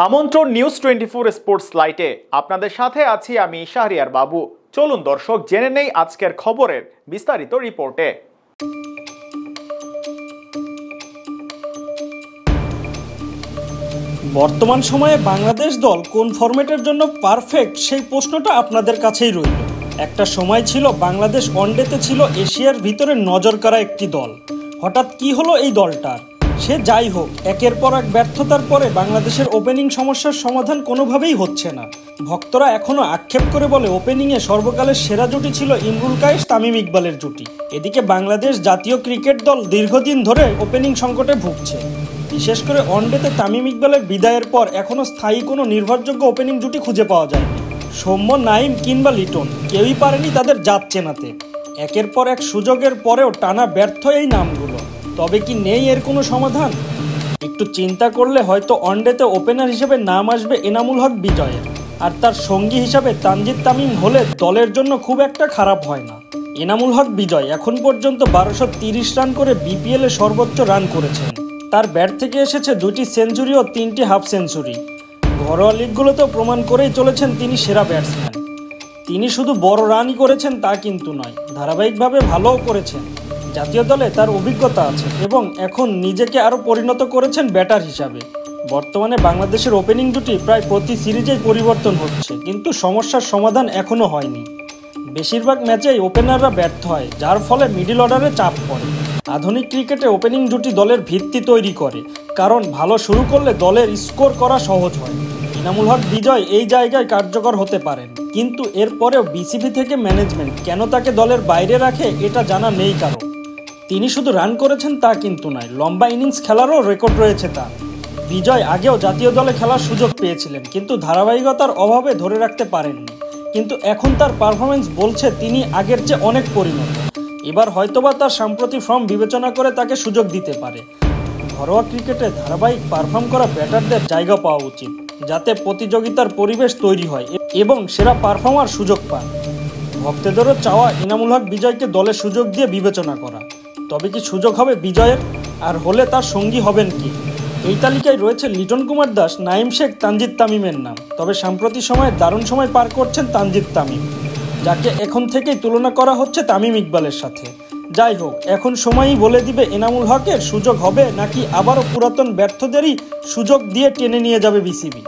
আমন্ত্রণ news 24 sports লাইটে আপনাদের সাথে আছি আমি শাহরিয়ার বাবু। চলুন দর্শক জেনে নেই আজকের খবরের বিস্তারিত রিপোর্টে। বর্তমান সময়ে বাংলাদেশ দল কোন ফরম্যাটের জন্য পারফেক্ট সেই প্রশ্নটা আপনাদের কাছেই রইল। একটা সময় ছিল বাংলাদেশ ওয়ানডেতে ছিল এশিয়ার ভিতরে নজর কাড়া একটি দল। হঠাৎ কি হলো এই দলটার? সে যাই হোক, একের পর এক ব্যর্থতার পরে বাংলাদেশের ওপেনিং সমস্যার সমাধান কোনোভাবেই হচ্ছে না। ভক্তরা এখনও আক্ষেপ করে বলে ওপেনিংয়ে সর্বকালের সেরা জুটি ছিল ইমরুল কায়েস তামিম ইকবালের জুটি। এদিকে বাংলাদেশ জাতীয় ক্রিকেট দল দীর্ঘদিন ধরে ওপেনিং সংকটে ভুগছে। বিশেষ করে ওয়ানডেতে তামিম ইকবালের বিদায়ের পর এখনও স্থায়ী কোনো নির্ভরযোগ্য ওপেনিং জুটি খুঁজে পাওয়া যায়নি। সৌম্য, নাইম কিংবা লিটন কেউই পারেনি তাদের জাত চেনাতে। একের পর এক সুযোগের পরেও টানা ব্যর্থ এই নামগুলো। তবে কি নেই এর কোনো সমাধান? একটু চিন্তা করলে হয়তো ওয়ানডেতে ওপেনার হিসেবে নাম আসবে এনামুল হক বিজয়ের, আর তার সঙ্গী হিসাবে তানজিদ তামিম হলে দলের জন্য খুব একটা খারাপ হয় না। এনামুল হক বিজয় এখন পর্যন্ত 1230 রান করে বিপিএলে সর্বোচ্চ রান করেছেন। তার ব্যাট থেকে এসেছে 2টি সেঞ্চুরি ও 3টি হাফ সেঞ্চুরি। ঘরোয়া লিগগুলোতেও প্রমাণ করেই চলেছেন তিনি সেরা ব্যাটসম্যান। তিনি শুধু বড় রানই করেছেন তা কিন্তু নয়, ধারাবাহিকভাবে ভালোও করেছেন। জাতীয় দলে তার অভিজ্ঞতা আছে এবং এখন নিজেকে আরও পরিণত করেছেন ব্যাটার হিসাবে। বর্তমানে বাংলাদেশের ওপেনিং জুটি প্রায় প্রতি সিরিজেই পরিবর্তন হচ্ছে, কিন্তু সমস্যার সমাধান এখনও হয়নি। বেশিরভাগ ম্যাচেই ওপেনাররা ব্যর্থ হয়, যার ফলে মিডল অর্ডারে চাপ পড়ে। আধুনিক ক্রিকেটে ওপেনিং জুটি দলের ভিত্তি তৈরি করে, কারণ ভালো শুরু করলে দলের স্কোর করা সহজ হয়। এনামুল হক বিজয় এই জায়গায় কার্যকর হতে পারেন, কিন্তু এরপরেও বিসিবি থেকে ম্যানেজমেন্ট কেন তাকে দলের বাইরে রাখে এটা জানা নেই কারো। তিনি শুধু রান করেছেন তা কিন্তু নয়, লম্বা ইনিংস খেলারও রেকর্ড রয়েছে তার। বিজয় আগেও জাতীয় দলে খেলার সুযোগ পেয়েছিলেন, কিন্তু ধারাবাহিকতার অভাবে ধরে রাখতে পারেননি। কিন্তু এখন তার পারফরমেন্স বলছে তিনি আগের চেয়ে অনেক পরিণত। এবার হয়তোবা তার সাম্প্রতিক ফর্ম বিবেচনা করে তাকে সুযোগ দিতে পারে। ঘরোয়া ক্রিকেটে ধারাবাহিক পারফর্ম করা ব্যাটারদের জায়গা পাওয়া উচিত, যাতে প্রতিযোগিতার পরিবেশ তৈরি হয় এবং সেরা পারফর্মার সুযোগ পান। ভক্তদেরও চাওয়া এনামুল হক বিজয়কে দলের সুযোগ দিয়ে বিবেচনা করা। তবে কি সুযোগ হবে বিজয়ের? আর হলে তার সঙ্গী হবেন কি? এই তালিকায় রয়েছে লিটন কুমার দাস, নাইম শেখ, তানজিদ তামিমের নাম। তবে সাম্প্রতিক সময়ে দারুণ সময় পার করছেন তানজিদ তামিম, যাকে এখন থেকেই তুলনা করা হচ্ছে তামিম ইকবালের সাথে। যাই হোক, এখন সময়ই বলে দিবে এনামুল হকের সুযোগ হবে নাকি আবারও পুরাতন ব্যর্থদেরই সুযোগ দিয়ে টেনে নিয়ে যাবে বিসিবি।